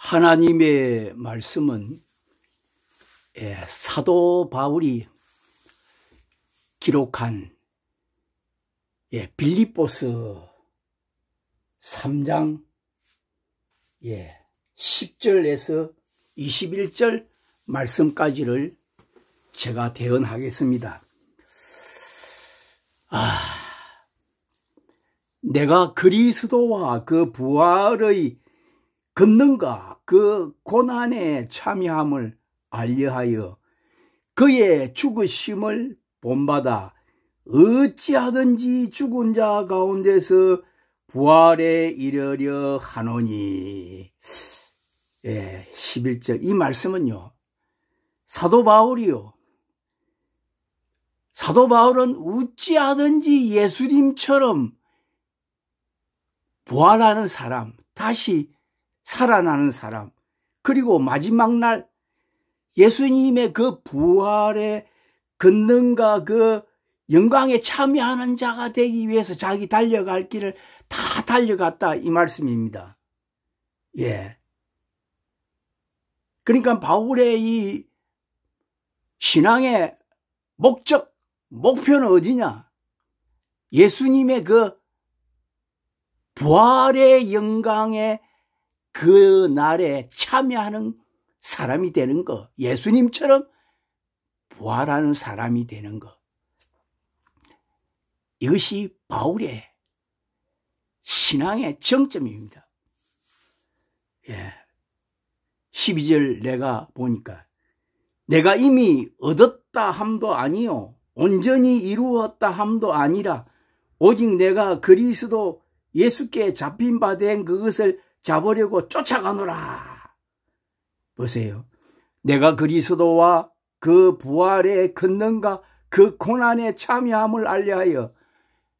하나님의 말씀은 사도 바울이 기록한 빌립보서 3장 10절에서 21절 말씀까지를 제가 대언하겠습니다. 내가 그리스도와 그 부활의 권능과 그 고난에 참여함을 알려하여 그의 죽으심을 본받아 어찌하든지 죽은 자 가운데서 부활에 이르려 하노니. 11절 이 말씀은요, 사도 바울은 어찌하든지 예수님처럼 부활하는 사람, 다시 살아나는 사람, 그리고 마지막 날 예수님의 그 부활의 권능과 그 영광에 참여하는 자가 되기 위해서 자기 달려갈 길을 다 달려갔다, 이 말씀입니다. 그러니까 바울의 이 신앙의 목표는 어디냐? 예수님의 그 부활의 영광에 그 날에 참여하는 사람이 되는 거, 예수님처럼 부활하는 사람이 되는 거. 이것이 바울의 신앙의 정점입니다. 12절 내가 보니까 내가 이미 얻었다 함도 아니요 온전히 이루었다 함도 아니라 오직 내가 그리스도 예수께 잡힌 바 된 그것을 잡으려고 쫓아가노라. 보세요. 내가 그리스도와 그 부활의 권능과 그 고난에 참여함을 알려하여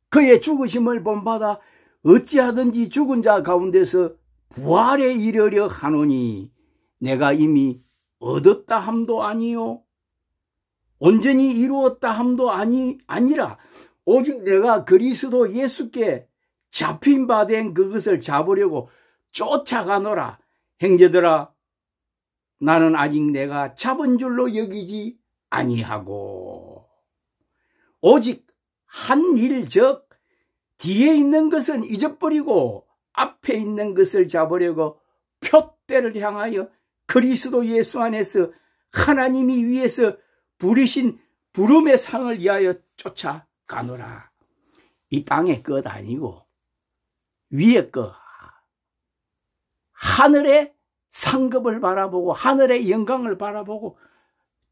그의 죽으심을 본받아 어찌하든지 죽은 자 가운데서 부활에 이르려 하노니 내가 이미 얻었다 함도 아니요 온전히 이루었다 함도 아니라 오직 내가 그리스도 예수께 잡힌 바 된 그것을 잡으려고 쫓아가노라. 형제들아, 나는 아직 내가 잡은 줄로 여기지 아니하고 오직 한 일, 즉 뒤에 있는 것은 잊어버리고 앞에 있는 것을 잡으려고 표대를 향하여 그리스도 예수 안에서 하나님이 위에서 부르신 부름의 상을 위하여 쫓아가노라. 이 땅의 것 아니고 위의 것, 하늘의 상급을 바라보고 하늘의 영광을 바라보고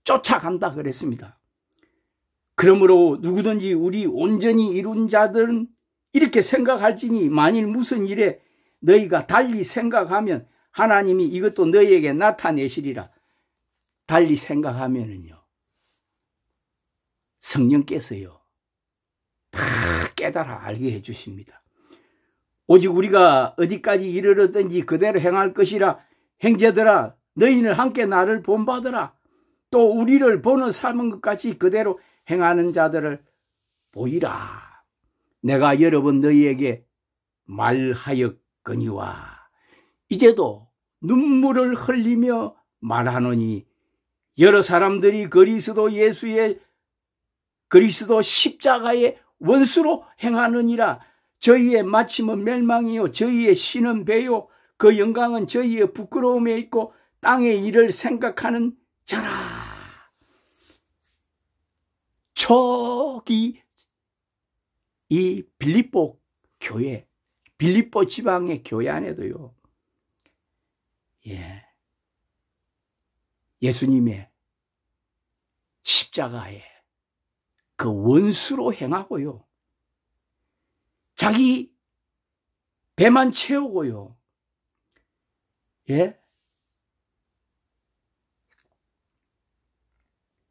쫓아간다 그랬습니다. 그러므로 누구든지 우리 온전히 이룬 자들은 이렇게 생각할지니 만일 무슨 일에 너희가 달리 생각하면 하나님이 이것도 너희에게 나타내시리라. 달리 생각하면은요, 성령께서요 다 깨달아 알게 해주십니다. 오직 우리가 어디까지 이르렀든지 그대로 행할 것이라. 형제들아, 너희는 함께 나를 본받으라. 또 우리를 보는 삶은 것 같이 그대로 행하는 자들을 보이라. 내가 여러 번 너희에게 말하였거니와 이제도 눈물을 흘리며 말하노니 여러 사람들이 그리스도 십자가의 원수로 행하느니라. 저희의 마침은 멸망이요 저희의 신은 배요 그 영광은 저희의 부끄러움에 있고 땅의 일을 생각하는 자라. 초기 이 빌립보 교회, 빌립보 지방의 교회 안에도요, 예수님의 십자가에 그 원수로 행하고요, 자기 배만 채우고요,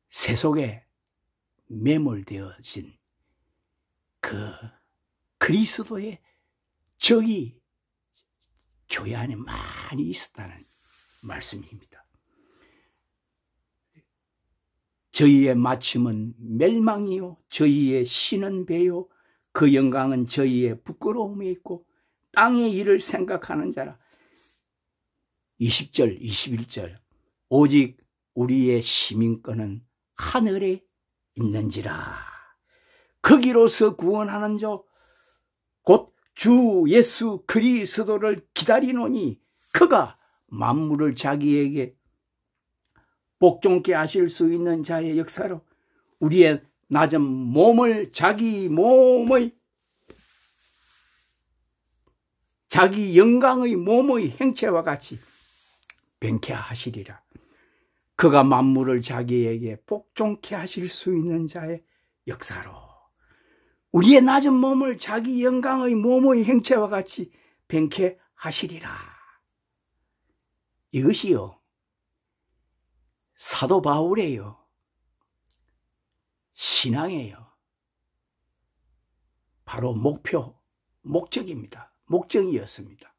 세속에 매몰되어진 그 그리스도의 적이 교회 안에 많이 있었다는 말씀입니다. 저희의 마침은 멸망이요 저희의 신은 배요 그 영광은 저희의 부끄러움에 있고 땅의 일을 생각하는 자라. 20절, 21절 오직 우리의 시민권은 하늘에 있는지라. 거기로서 구원하는 자 곧 주 예수 그리스도를 기다리노니 그가 만물을 자기에게 복종케 하실 수 있는 자의 역사로 우리의 낮은 몸을 자기 영광의 몸의 행체와 같이 변케 하시리라. 그가 만물을 자기에게 복종케 하실 수 있는 자의 역사로 우리의 낮은 몸을 자기 영광의 몸의 행체와 같이 변케 하시리라. 이것이요, 사도 바울이에요. 신앙이에요. 바로 목적입니다. 목적이었습니다.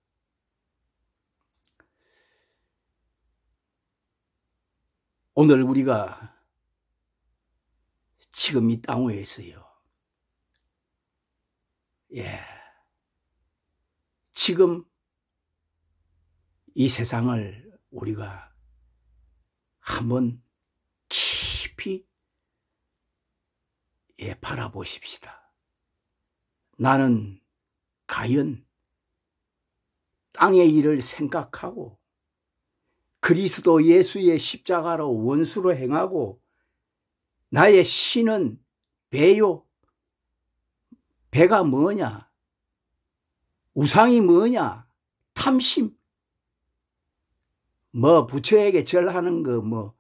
오늘 우리가 지금 이 땅 위에 있어요. 지금 이 세상을 우리가 한번 깊이 바라보십시다. 나는 과연 땅의 일을 생각하고 그리스도 예수의 십자가로 원수로 행하고 나의 신은 배요. 배가 뭐냐? 우상이 뭐냐? 탐심. 부처에게 절하는 거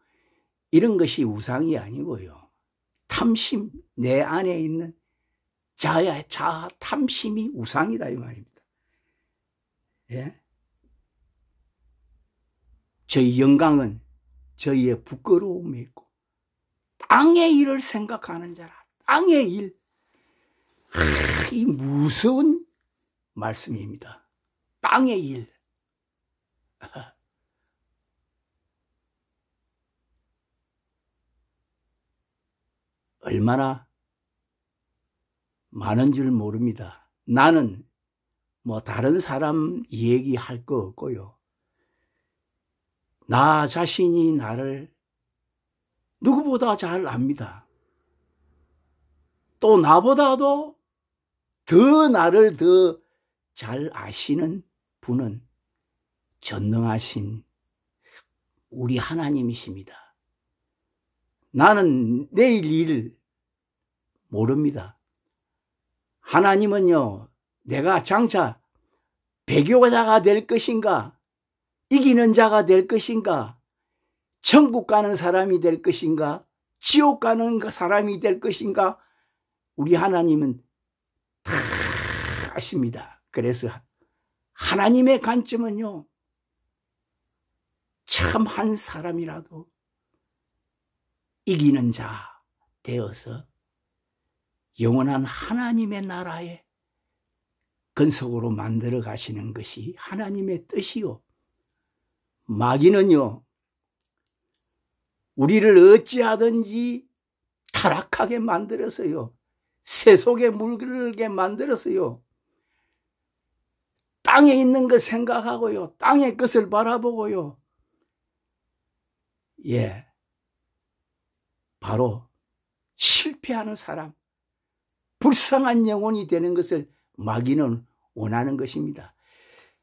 이런 것이 우상이 아니고요. 탐심, 내 안에 있는 자아 탐심이 우상이다 이 말입니다. 저희 영광은 저희의 부끄러움이 있고 땅의 일을 생각하는 자라. 땅의 일. 이 무서운 말씀입니다. 땅의 일. 얼마나 많은 줄 모릅니다. 나는 다른 사람 얘기할 거 없고요. 나 자신이 나를 누구보다 잘 압니다. 또 나보다도 나를 더 잘 아시는 분은 전능하신 우리 하나님이십니다. 나는 내일 일 모릅니다. 하나님은요, 내가 장차 배교자가 될 것인가, 이기는 자가 될 것인가, 천국 가는 사람이 될 것인가, 지옥 가는 사람이 될 것인가, 우리 하나님은 다 아십니다. 그래서 하나님의 관점은요, 참 한 사람이라도 이기는 자 되어서 영원한 하나님의 나라의 근석으로 만들어 가시는 것이 하나님의 뜻이요. 마귀는요, 우리를 어찌하든지 타락하게 만들어서요, 새 속에 물들게 만들어서요, 땅에 있는 것 생각하고요, 땅의 것을 바라보고요, 바로 실패하는 사람, 불쌍한 영혼이 되는 것을 마귀는 원하는 것입니다.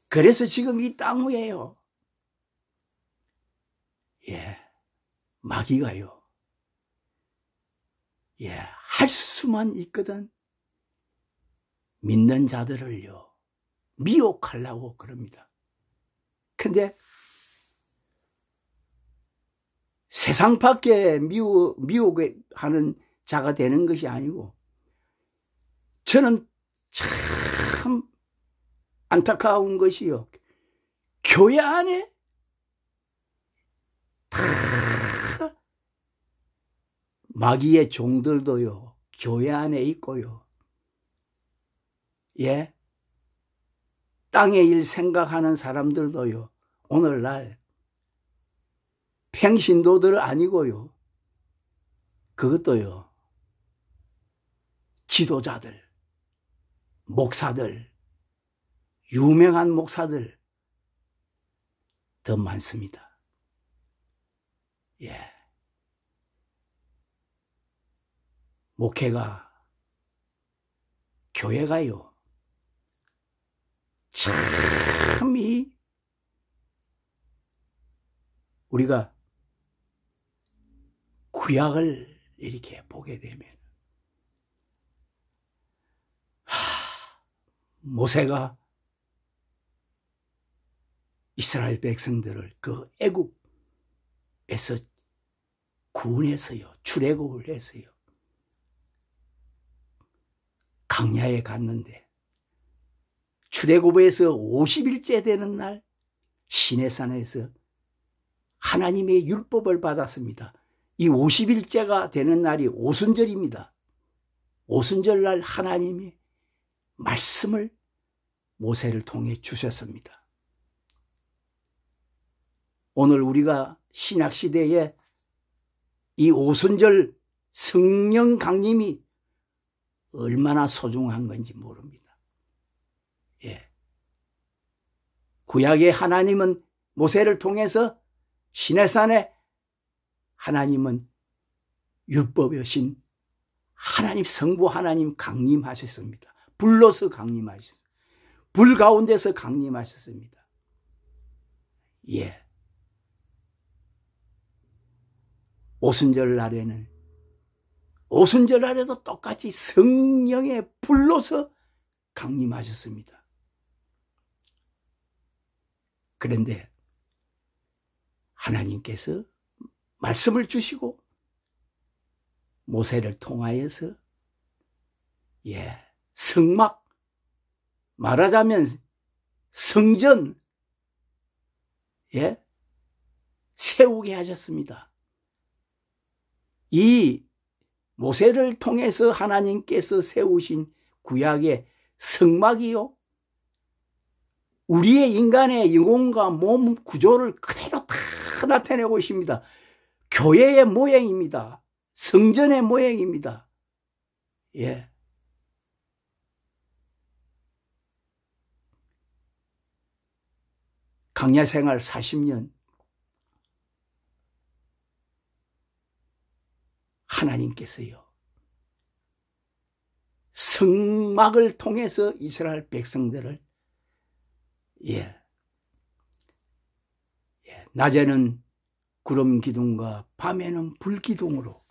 그래서 지금 이 땅 위에요, 마귀가요, 할 수만 있거든 믿는 자들을요 미혹하려고 그럽니다. 근데 세상 밖에 미혹하는 자가 되는 것이 아니고, 저는 참 안타까운 것이요, 교회 안에 다 마귀의 종들도요 교회 안에 있고요, 땅의 일 생각하는 사람들도요 오늘날 평신도들 아니고요, 그것도요 지도자들, 목사들, 유명한 목사들 더 많습니다. 예. 목회가, 교회가요, 참이 우리가 구약을 이렇게 보게 되면 모세가 이스라엘 백성들을 그 애국에서 구원했어요. 출애굽을 했어요. 광야에 갔는데 출애굽에서 50일째 되는 날 시내산에서 하나님의 율법을 받았습니다. 이 50일째가 되는 날이 오순절입니다. 오순절날 하나님이 말씀을 모세를 통해 주셨습니다. 오늘 우리가 신약시대에 이 오순절 성령 강림이 얼마나 소중한 건지 모릅니다. 예. 구약의 하나님은 모세를 통해서 시내산에 하나님은 율법이신 하나님 성부 하나님 강림하셨습니다. 불로서 강림하셨습니다. 불 가운데서 강림하셨습니다. 예. 오순절 날에도 똑같이 성령의 불로서 강림하셨습니다. 그런데 하나님께서 말씀을 주시고 모세를 통하여서 성막, 말하자면 성전 세우게 하셨습니다. 이 모세를 통해서 하나님께서 세우신 구약의 성막이요, 우리의 인간의 영혼과 몸 구조를 그대로 다 나타내고 있습니다. 교회의 모양입니다. 성전의 모양입니다. 예. 광야 생활 40년 하나님께서요, 성막을 통해서 이스라엘 백성들을 낮에는 구름 기둥과 밤에는 불 기둥으로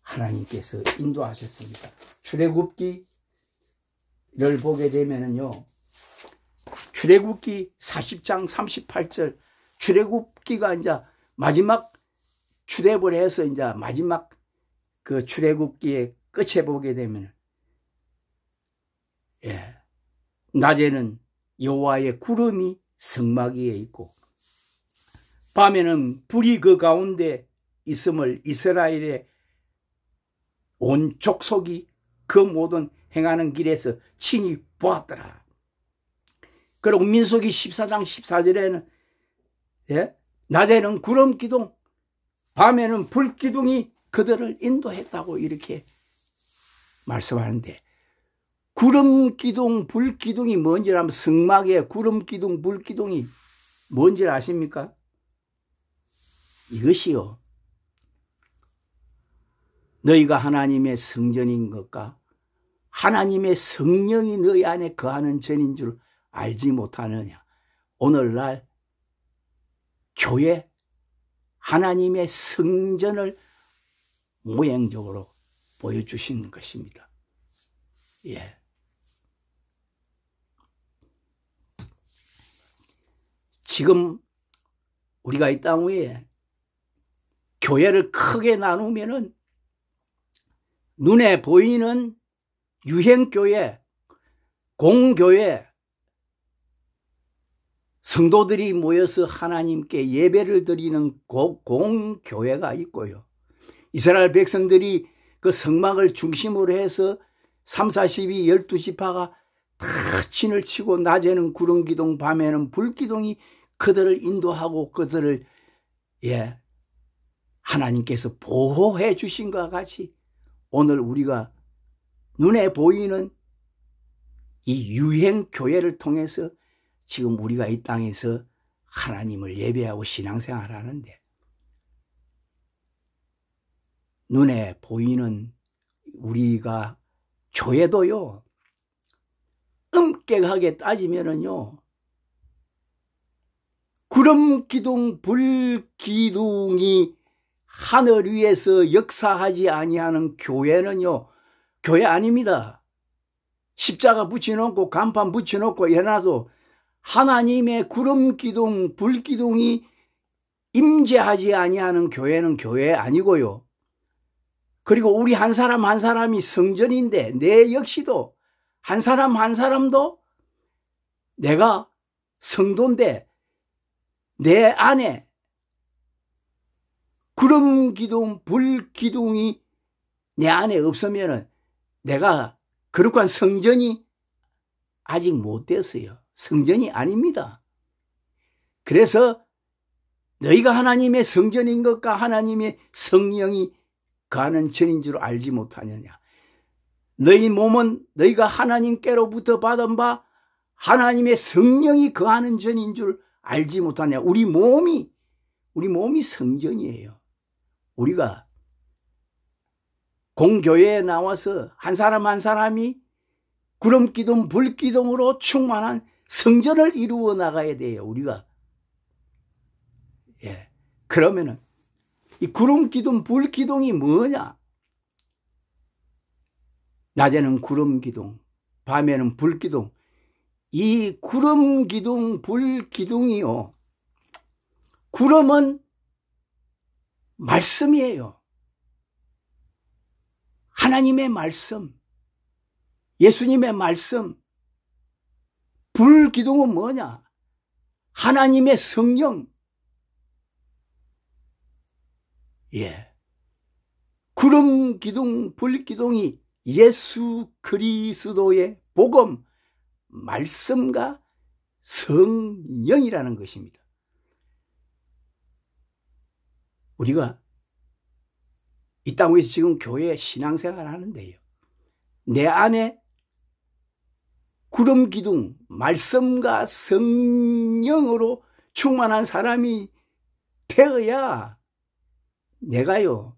하나님께서 인도하셨습니다. 출애굽기를 보게 되면은요, 출애굽기 40장 38절, 출애굽기가 이제 마지막 출애굽을 해서 이제 마지막 그 출애굽기의 끝에 보게 되면 낮에는 여호와의 구름이 성막 위에 있고 밤에는 불이 그 가운데 있음을 이스라엘의 온 족속이 그 모든 행하는 길에서 친히 보았더라. 그리고 민수기 14장 14절에는 낮에는 구름 기둥, 밤에는 불 기둥이 그들을 인도했다고 이렇게 말씀하는데, 구름 기둥, 불 기둥이 뭔지 하면 성막에 구름 기둥, 불 기둥이 뭔지 아십니까? 이것이요, 너희가 하나님의 성전인 것과 하나님의 성령이 너희 안에 거하는 전인 줄 알지 못하느냐. 오늘날 교회 하나님의 성전을 모양적으로 보여주신 것입니다. 예. 지금 우리가 이 땅 위에 교회를 크게 나누면은 눈에 보이는 유행교회, 공교회, 성도들이 모여서 하나님께 예배를 드리는 공교회가 있고요. 이스라엘 백성들이 그 성막을 중심으로 해서 3, 42, 12지파가 다 진을 치고 낮에는 구름기둥, 밤에는 불기둥이 그들을 인도하고 그들을 하나님께서 보호해 주신 것과 같이 오늘 우리가 눈에 보이는 이 유행교회를 통해서 지금 우리가 이 땅에서 하나님을 예배하고 신앙생활 하는데 눈에 보이는 우리가 교회도요, 엄격하게 따지면은요, 구름 기둥 불 기둥이 하늘 위에서 역사하지 아니하는 교회는요, 교회 아닙니다. 십자가 붙여놓고 간판 붙여놓고 해놔도 하나님의 구름 기둥 불 기둥이 임재하지 아니하는 교회는 교회 아니고요. 그리고 우리 한 사람 한 사람이 성전인데 내 역시도 한 사람 한 사람도 내가 성도인데 내 안에 구름 기둥 불 기둥이 내 안에 없으면은 내가 거룩한 성전이 아직 못 됐어요. 성전이 아닙니다. 그래서 너희가 하나님의 성전인 것과 하나님의 성령이 거하는 전인 줄 알지 못하느냐. 너희 몸은 너희가 하나님께로부터 받은 바 하나님의 성령이 거하는 전인 줄 알지 못하냐. 우리 몸이 성전이에요. 우리가 공교회에 나와서 한 사람 한 사람이 구름기둥 불기둥으로 충만한 성전을 이루어 나가야 돼요. 우리가. 예. 그러면은 이 구름기둥 불기둥이 뭐냐? 낮에는 구름기둥, 밤에는 불기둥. 이 구름기둥 불기둥이요, 구름은 말씀이에요. 하나님의 말씀, 예수님의 말씀. 불기둥은 뭐냐? 하나님의 성령. 예. 구름기둥 불기둥이 예수 그리스도의 복음, 말씀과 성령이라는 것입니다. 우리가 이 땅에서 지금 교회 신앙생활 하는데요, 내 안에 구름기둥, 말씀과 성령으로 충만한 사람이 되어야 내가요,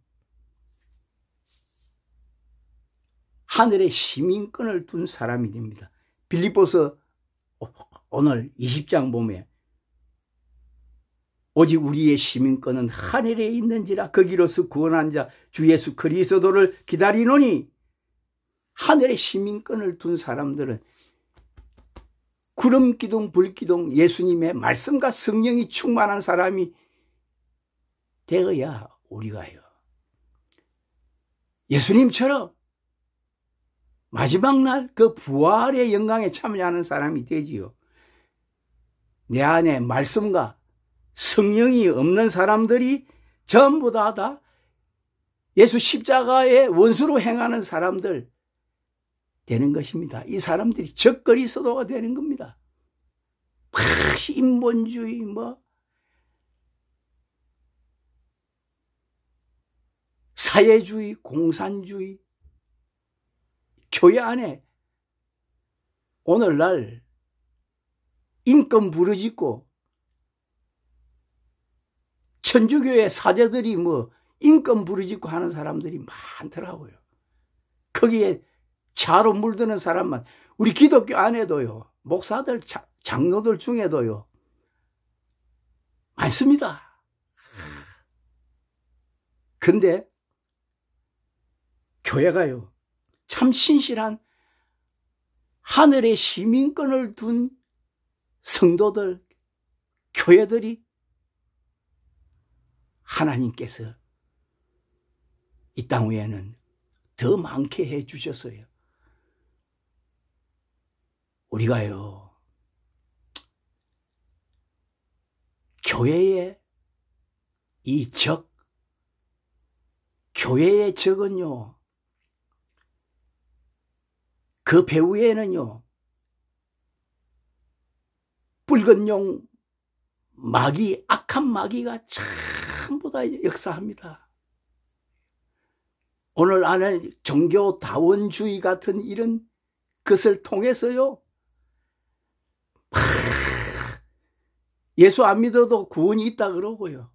하늘의 시민권을 둔 사람이 됩니다. 빌립보서 오늘 20장 보면 오직 우리의 시민권은 하늘에 있는지라 거기로서 구원한 자 주 예수 그리스도를 기다리노니. 하늘의 시민권을 둔 사람들은 구름기둥 불기둥 예수님의 말씀과 성령이 충만한 사람이 되어야 우리가요, 예수님처럼 마지막 날 그 부활의 영광에 참여하는 사람이 되지요. 내 안에 말씀과 성령이 없는 사람들이 전부 다 예수 십자가의 원수로 행하는 사람들 되는 것입니다. 이 사람들이 적그리스도가 되는 겁니다. 인본주의 사회주의, 공산주의. 교회 안에 오늘날 인권 부르짖고 천주교의 사제들이 인권 부르짖고 하는 사람들이 많더라고요. 거기에 차로 물드는 사람만, 우리 기독교 안에도요, 목사들, 장로들 중에도요 많습니다. 근데 교회가요, 참 신실한 하늘의 시민권을 둔 성도들, 교회들이 하나님께서 이 땅 위에는 더 많게 해 주셨어요. 우리가요, 교회의 이 적, 교회의 적은요, 그 배후에는요, 붉은 용 마귀, 악한 마귀가 전부 다 역사합니다. 오늘 안에 종교 다원주의 같은 이런 것을 통해서요, 예수 안 믿어도 구원이 있다 그러고요.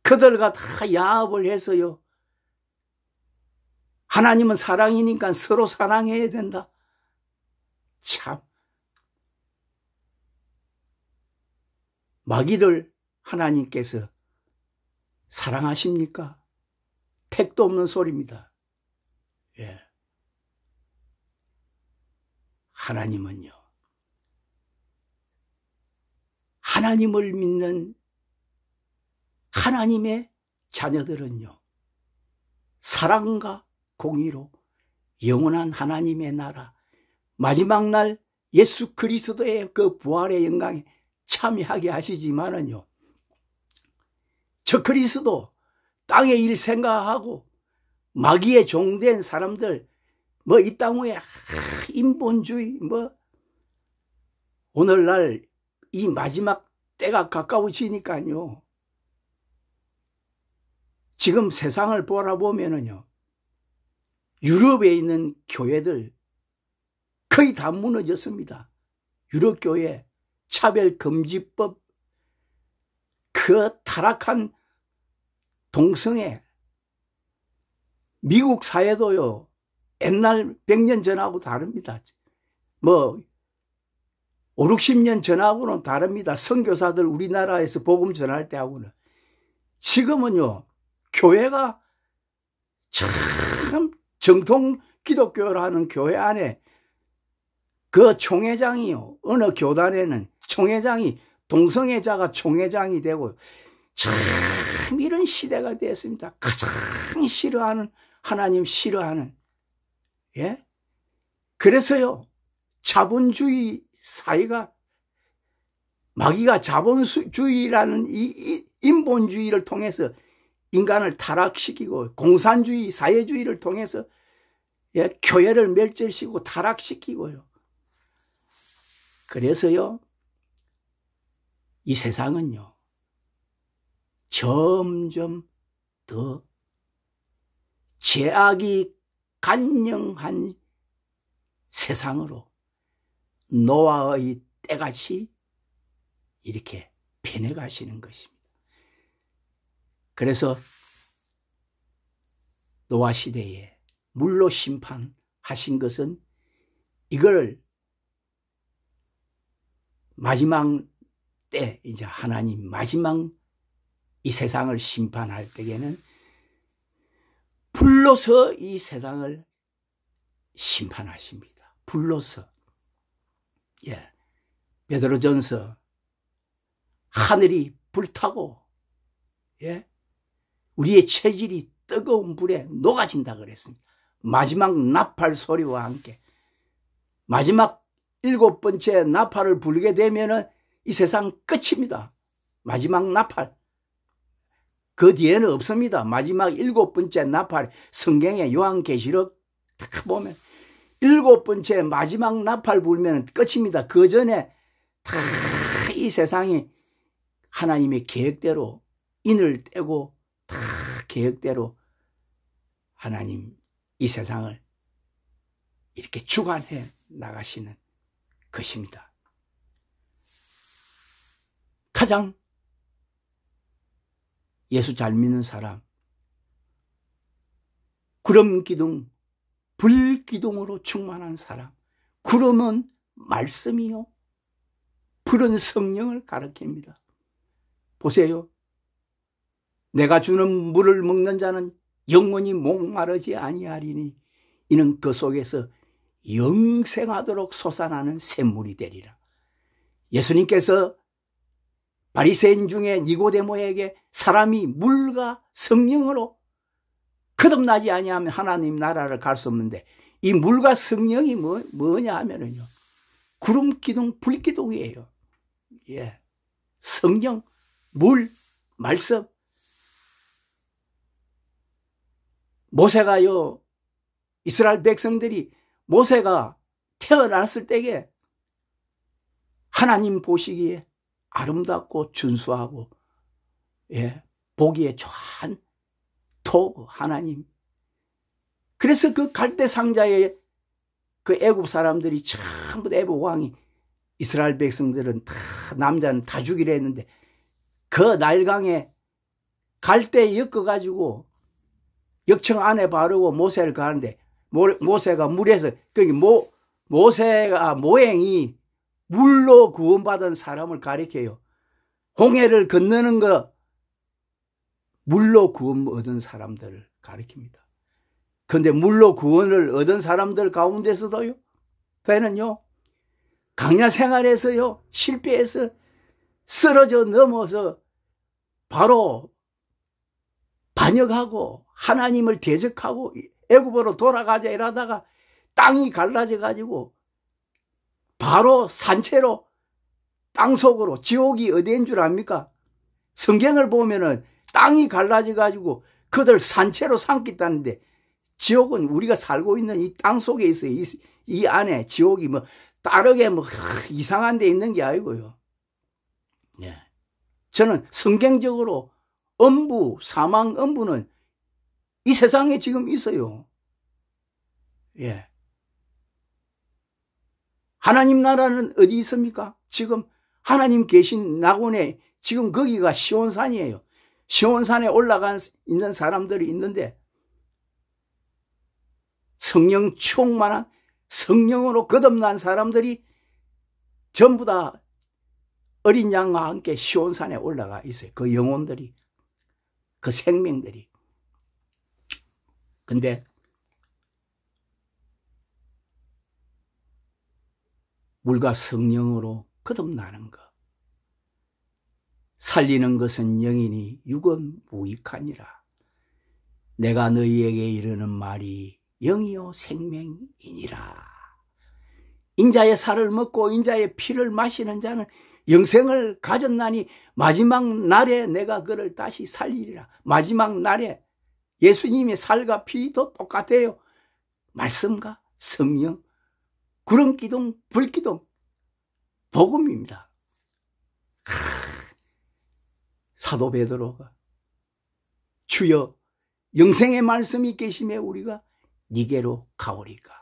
그들과 다 야합을 해서요. 하나님은 사랑이니까 서로 사랑해야 된다. 참. 마귀를 하나님께서 사랑하십니까? 택도 없는 소리입니다. 예. 하나님은요. 하나님을 믿는 하나님의 자녀들은요. 사랑과 공의로 영원한 하나님의 나라, 마지막 날 예수 그리스도의 그 부활의 영광에 참여하게 하시지만은요. 저 그리스도 땅의 일 생각하고 마귀의 종된 사람들 뭐 이 땅 위에 인본주의 뭐 오늘날 이 마지막 때가 가까워지니까요. 지금 세상을 바라보면은요. 유럽에 있는 교회들 거의 다 무너졌습니다. 유럽 교회 차별금지법 그 타락한 동성애 미국 사회도요. 옛날 100년 전하고 다릅니다. 뭐 5, 60년 전하고는 다릅니다. 선교사들 우리나라에서 복음 전할 때하고는. 지금은요. 교회가 참 정통 기독교라는 교회 안에 그 총회장이요. 어느 교단에는 총회장이 동성애자가 총회장이 되고 참 이런 시대가 되었습니다. 가장 싫어하는 하나님 싫어하는 예? 그래서요. 자본주의 사회가 마귀가 자본주의라는 이 인본주의를 통해서 인간을 타락시키고 공산주의 사회주의를 통해서 예, 교회를 멸절시키고 타락시키고요. 그래서요. 이 세상은요. 점점 더 죄악이 간영한 세상으로 노아의 때같이 이렇게 변해가시는 것입니다. 그래서 노아 시대에 물로 심판하신 것은 이걸 마지막 때 이제 하나님 마지막 이 세상을 심판할 때에는 불로서 이 세상을 심판하십니다. 불로서. 예. 베드로전서 하늘이 불타고 예. 우리의 체질이 뜨거운 불에 녹아진다 그랬습니다. 마지막 나팔 소리와 함께 마지막 7번째 나팔을 불게 되면은 이 세상 끝입니다. 마지막 나팔. 그 뒤에는 없습니다. 마지막 7번째 나팔. 성경의 요한계시록 딱 보면 7번째 마지막 나팔 불면 끝입니다. 그 전에 다 이 세상이 하나님의 계획대로 인을 떼고 다 계획대로 하나님 이 세상을 이렇게 주관해 나가시는 것입니다. 가장 예수 잘 믿는 사람, 구름 기둥, 불 기둥으로 충만한 사람. 구름은 말씀이요. 불은 성령을 가리킵니다. 보세요. 내가 주는 물을 먹는 자는 영원히 목마르지 아니하리니 이는 그 속에서 영생하도록 솟아나는 샘물이 되리라. 예수님께서 바리새인 중에 니고데모에게 사람이 물과 성령으로 거듭나지 아니하면 하나님 나라를 갈 수 없는데 이 물과 성령이 뭐냐 하면은요. 구름 기둥, 불 기둥이에요. 예. 성령, 물, 말씀. 모세가요. 이스라엘 백성들이 모세가 태어났을 때에 하나님 보시기에 아름답고 준수하고 예, 보기에 좋은 토 하나님. 그래서 그 갈대 상자에 그 애굽 사람들이 전부 애굽 왕이 이스라엘 백성들은 다 남자는 다 죽이려 했는데 그 나일강에 갈대 엮어가지고 역청 안에 바르고 모세를 가는데 모세가 물에서 거기 모세가 모행이 물로 구원받은 사람을 가리켜요. 홍해를 건너는 거 물로 구원 얻은 사람들을 가리킵니다. 그런데 물로 구원을 얻은 사람들 가운데서도요, 배는요, 강야 생활에서요, 실패해서 쓰러져 넘어서 바로 반역하고 하나님을 대적하고 애굽으로 돌아가자 이러다가 땅이 갈라져 가지고 바로 산채로 땅속으로, 지옥이 어디인 줄 압니까? 성경을 보면은 땅이 갈라져 가지고 그들 산채로 삼겠다는데 지옥은 우리가 살고 있는 이 땅 속에 있어요. 이 안에 지옥이 뭐 다르게 뭐 이상한 데 있는 게 아니고요. 예. 저는 성경적으로 음부, 사망 음부는 이 세상에 지금 있어요. 예. 하나님 나라는 어디 있습니까? 지금 하나님 계신 낙원에 지금 거기가 시온산이에요. 시온산에 올라간 있는 사람들이 있는데 성령 충만한 성령으로 거듭난 사람들이 전부 다 어린 양과 함께 시온산에 올라가 있어요. 그 영혼들이, 그 생명들이. 근데 물과 성령으로 거듭나는 것, 살리는 것은 영이니 육은 무익하니라. 내가 너희에게 이르는 말이 영이요 생명이니라. 인자의 살을 먹고 인자의 피를 마시는 자는 영생을 가졌나니 마지막 날에 내가 그를 다시 살리리라. 마지막 날에 예수님의 살과 피도 똑같아요. 말씀과 성령, 구름기둥, 불기둥, 복음입니다. 사도 베드로가 주여 영생의 말씀이 계심에 우리가 니게로 가오리까.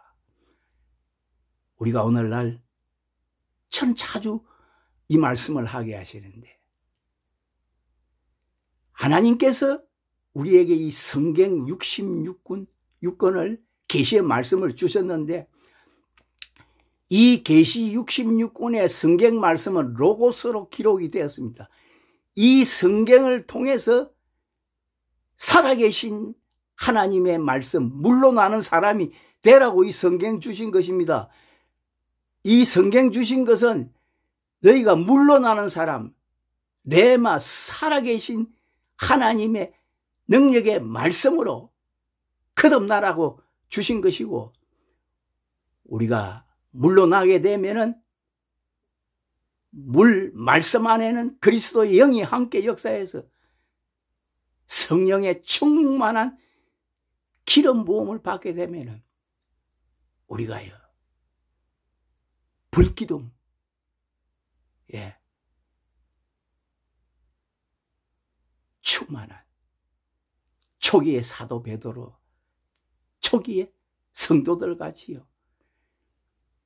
우리가 오늘날 천차주 이 말씀을 하게 하시는데 하나님께서 우리에게 이 성경 66권을 계시의 말씀을 주셨는데 이 계시 66권의 성경 말씀은 로고스로 기록이 되었습니다. 이 성경을 통해서 살아계신 하나님의 말씀, 물로 나는 사람이 되라고 이 성경 주신 것입니다. 이 성경 주신 것은 너희가 물로 나는 사람, 레마, 살아계신 하나님의 능력의 말씀으로 거듭나라고 주신 것이고, 우리가 물로 나게 되면은 말씀 안에는 그리스도의 영이 함께 역사해서 성령의 충만한 기름 부음을 받게 되면은 우리가요 불기둥, 충만한 초기의 사도 베드로, 초기의 성도들 같이요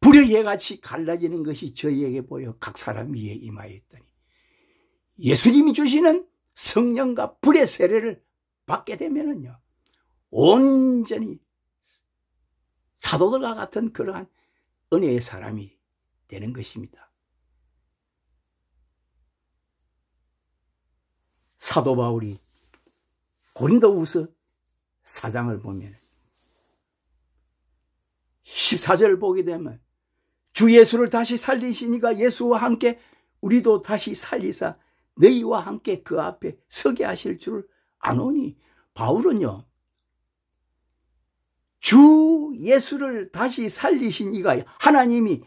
불의 해같이 갈라지는 것이 저희에게 보여 각 사람 위에 임하였더니 예수님이 주시는 성령과 불의 세례를 받게 되면은요 온전히 사도들과 같은 그러한 은혜의 사람이 되는 것입니다. 사도 바울이 고린도후서 4장을 보면 14절 보게 되면 주 예수를 다시 살리시니가 예수와 함께 우리도 다시 살리사 너희와 함께 그 앞에 서게 하실 줄 아노니. 바울은요 주 예수를 다시 살리신 이가 하나님이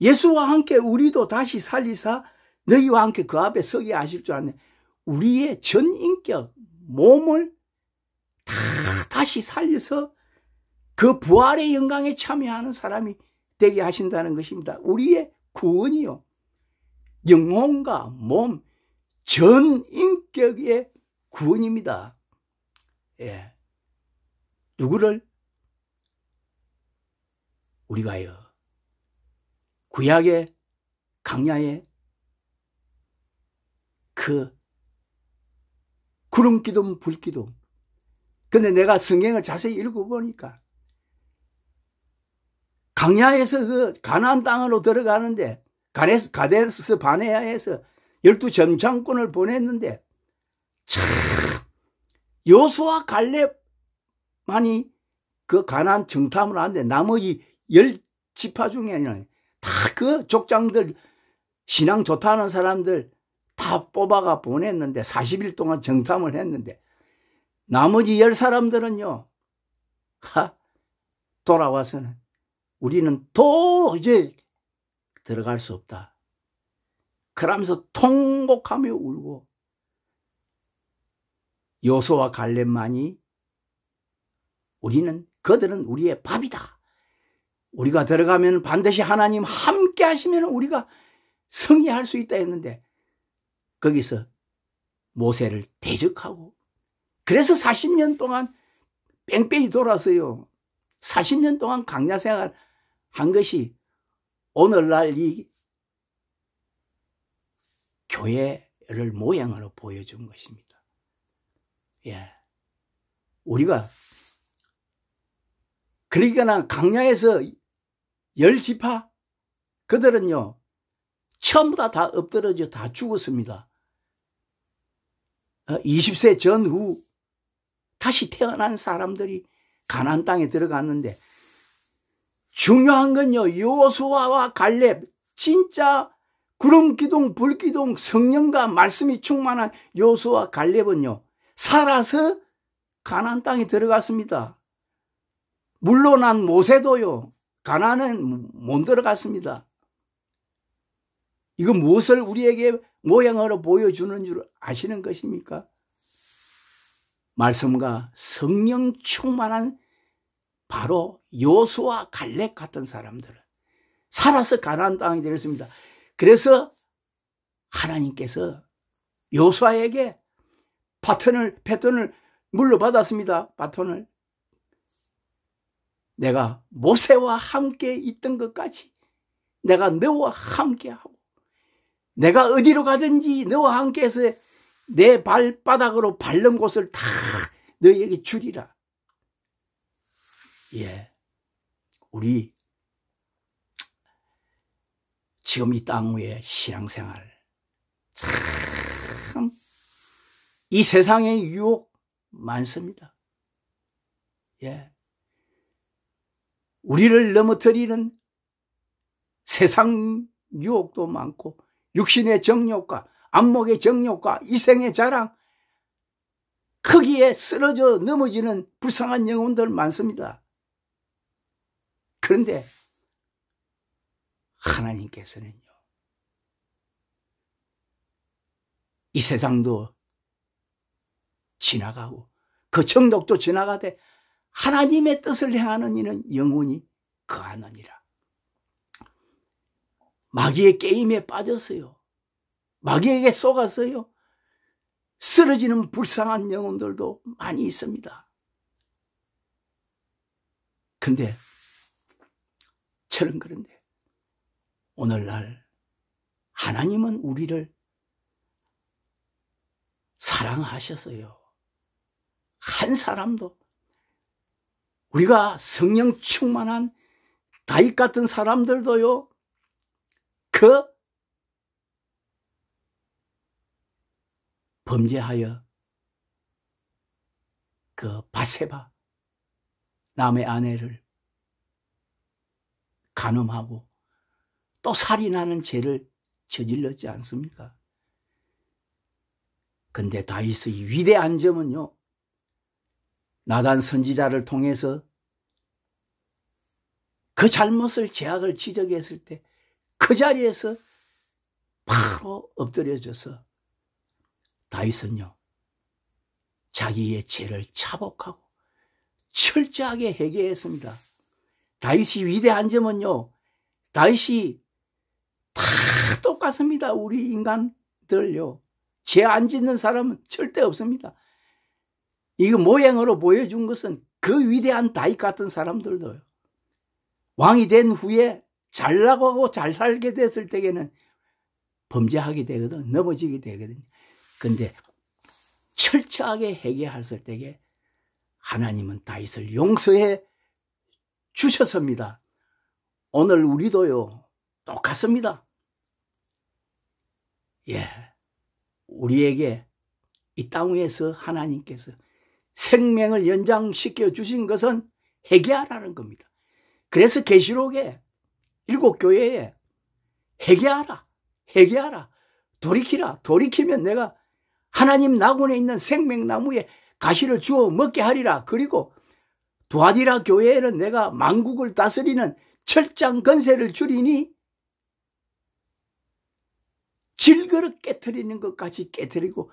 예수와 함께 우리도 다시 살리사 너희와 함께 그 앞에 서게 하실 줄 아네. 우리의 전인격 몸을 다 다시 살려서 그 부활의 영광에 참여하는 사람이 되게 하신다는 것입니다. 우리의 구원이요 영혼과 몸 전인격의 구원입니다. 누구를? 우리가요 구약의 강야에 그 구름기둥 불기둥. 근데 내가 성경을 자세히 읽어보니까 강야에서 그 가나안 땅으로 들어가는데 가데스 바네아에서 12전장군을 보냈는데 참 여호수아 갈렙만이 그 가나안 정탐을 하는데 나머지 10지파 중에는 다 그 족장들 신앙 좋다는 사람들 다 뽑아가 보냈는데 40일 동안 정탐을 했는데 나머지 10사람들은요 돌아와서는 우리는 도저히 들어갈 수 없다 그러면서 통곡하며 울고 여호수아 갈렙만이 그들은 우리의 밥이다. 우리가 들어가면 반드시 하나님 함께 하시면 우리가 승리할 수 있다 했는데 거기서 모세를 대적하고 그래서 40년 동안 뺑뺑이 돌아서요. 40년 동안 강야 생활 한 것이 오늘날 이 교회를 모양으로 보여준 것입니다. 예. 우리가 그러니까 강야에서 10지파 그들은요 전부 다 엎드러져 다 죽었습니다. 20세 전후 다시 태어난 사람들이 가나안 땅에 들어갔는데 중요한 건요 여호수아와 갈렙 진짜 구름기둥 불기둥 성령과 말씀이 충만한 여호수아와 갈렙은요 살아서 가나안 땅에 들어갔습니다. 물론한 모세도요 가나안은 못 들어갔습니다. 이거 무엇을 우리에게 모양으로 보여주는 줄 아시는 것입니까? 말씀과 성령 충만한 바로 여호수아 갈렙 같은 사람들은 살아서 가나안 땅에 들었습니다. 그래서 하나님께서 여호수아에게 바톤을 물려받았습니다. 바톤을 내가 모세와 함께 있던 것까지 내가 너와 함께하고 내가 어디로 가든지 너와 함께해서 내 발바닥으로 밟는 곳을 다 너희에게 주리라. 예, 우리 지금 이 땅 위에 신앙생활 참 이 세상에 유혹 많습니다. 예, 우리를 넘어뜨리는 세상 유혹도 많고 육신의 정욕과 안목의 정욕과 이생의 자랑 거기에 쓰러져 넘어지는 불쌍한 영혼들 많습니다. 그런데 하나님께서는요 이 세상도 지나가고 그 정독도 지나가되 하나님의 뜻을 행하는 이는 영원히 거하느니라. 마귀의 게임에 빠졌어요. 마귀에게 속았어요. 쓰러지는 불쌍한 영혼들도 많이 있습니다. 근데 저는 그런데 오늘날 하나님은 우리를 사랑하셨어요. 한 사람도 우리가 성령 충만한 다윗 같은 사람들도요 그 범죄하여 그 바세바 남의 아내를 간음하고 또 살인하는 죄를 저질렀지 않습니까? 근데 다윗의 위대한 점은요 나단 선지자를 통해서 그 잘못을 죄악을 지적했을 때 그 자리에서 바로 엎드려져서 다윗은요 자기의 죄를 차복하고 철저하게 회개했습니다. 다윗이 위대한 점은요 다윗이 다 똑같습니다. 우리 인간들요 죄 안 짓는 사람은 절대 없습니다. 이거 모양으로 보여준 것은 그 위대한 다윗 같은 사람들도요 왕이 된 후에 잘 나가고 잘 살게 됐을 때에는 범죄하게 되거든. 넘어지게 되거든. 근데 철저하게 회개했을 때에 하나님은 다윗을 용서해 주셨습니다. 오늘 우리도요, 똑같습니다. 예. 우리에게 이 땅 위에서 하나님께서 생명을 연장시켜 주신 것은 회개하라는 겁니다. 그래서 계시록에 7교회에 회개하라, 회개하라, 돌이키라, 돌이키면 내가 하나님 낙원에 있는 생명나무에 가시를 주어 먹게 하리라. 그리고 두아디라 교회에는 내가 만국을 다스리는 철장 권세를 주리니 질그릇 깨트리는 것까지 깨트리고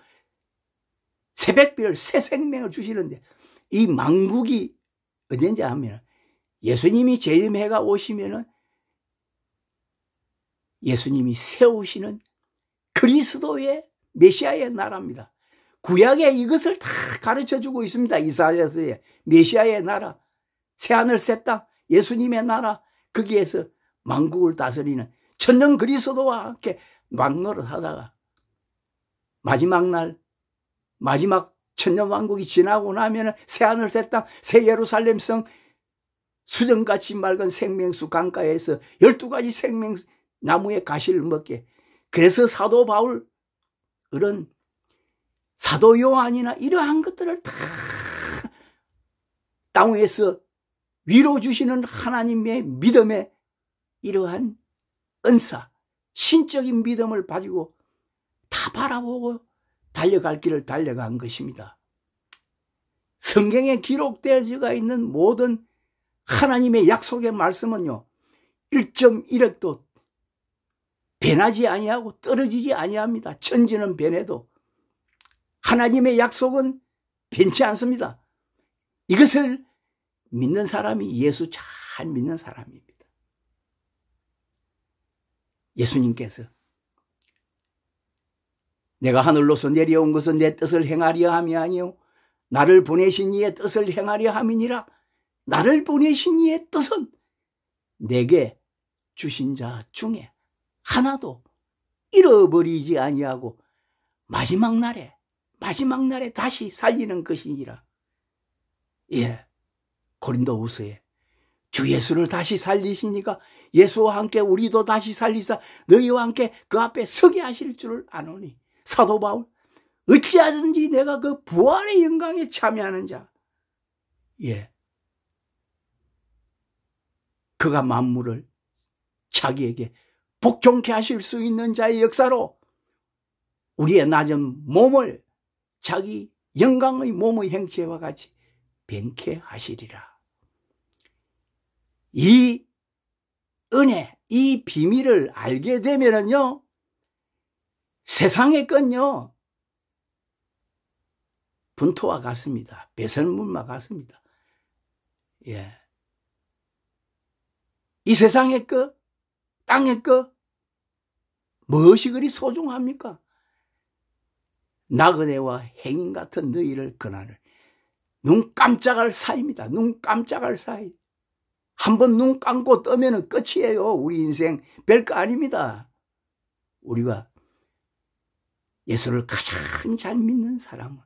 새벽별 새 생명을 주시는데, 이 만국이 어딘지 하면 예수님이 재림해가 오시면은 예수님이 세우시는 그리스도의 메시아의 나라입니다. 구약에 이것을 다 가르쳐주고 있습니다. 이사야서에 메시아의 나라, 새하늘 새 땅, 예수님의 나라, 거기에서 만국을 다스리는 천년 그리스도와 함께 막노릇하다가 마지막 날, 마지막 천년왕국이 지나고 나면은 새하늘 새 땅, 새 예루살렘 성, 수정같이 맑은 생명수 강가에서 12가지 생명나무의 가시를 먹게. 그래서 사도 바울, 이런 사도 요한이나 이러한 것들을 다 땅 위에서 위로 주시는 하나님의 믿음의 이러한 은사, 신적인 믿음을 가지고 다 바라보고 달려갈 길을 달려간 것입니다. 성경에 기록되어져 있는 모든 하나님의 약속의 말씀은요, 1.1획도 변하지 아니하고 떨어지지 아니합니다. 천지는 변해도 하나님의 약속은 변치 않습니다. 이것을 믿는 사람이 예수 잘 믿는 사람입니다. 예수님께서 내가 하늘로서 내려온 것은 내 뜻을 행하려 함이 아니요 나를 보내신 이의 뜻을 행하려 함이니라. 나를 보내신 이의 뜻은 내게 주신 자 중에 하나도 잃어버리지 아니하고 마지막 날에 다시 살리는 것이니라. 예, 고린도후서에 주 예수를 다시 살리시니까 예수와 함께 우리도 다시 살리사 너희와 함께 그 앞에 서게 하실 줄을 아노니. 사도 바울, 어찌하든지 내가 그 부활의 영광에 참여하는 자, 예, 그가 만물을 자기에게 복종케 하실 수 있는 자의 역사로 우리의 낮은 몸을 자기 영광의 몸의 형체와 같이 변케 하시리라. 이 은혜, 이 비밀을 알게 되면은요, 세상의 건요, 분토와 같습니다. 배설물과 같습니다. 예. 이 세상의 것, 땅의 것, 무엇이 그리 소중합니까? 나그네와 행인 같은 너희를 그날을 눈 깜짝할 사이입니다. 눈 깜짝할 사이. 한번 눈 감고 뜨면 끝이에요. 우리 인생 별거 아닙니다. 우리가 예수를 가장 잘 믿는 사람은,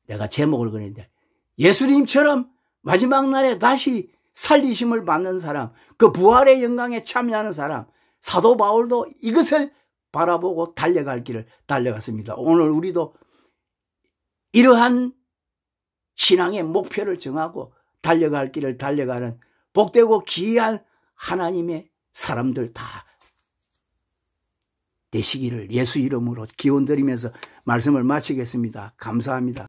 내가 제목을 그랬는데, 예수님처럼 마지막 날에 다시 살리심을 받는 사람, 그 부활의 영광에 참여하는 사람, 사도 바울도 이것을 바라보고 달려갈 길을 달려갔습니다. 오늘 우리도 이러한 신앙의 목표를 정하고 달려갈 길을 달려가는 복되고 귀한 하나님의 사람들 다 되시기를 예수 이름으로 기원드리면서 말씀을 마치겠습니다. 감사합니다.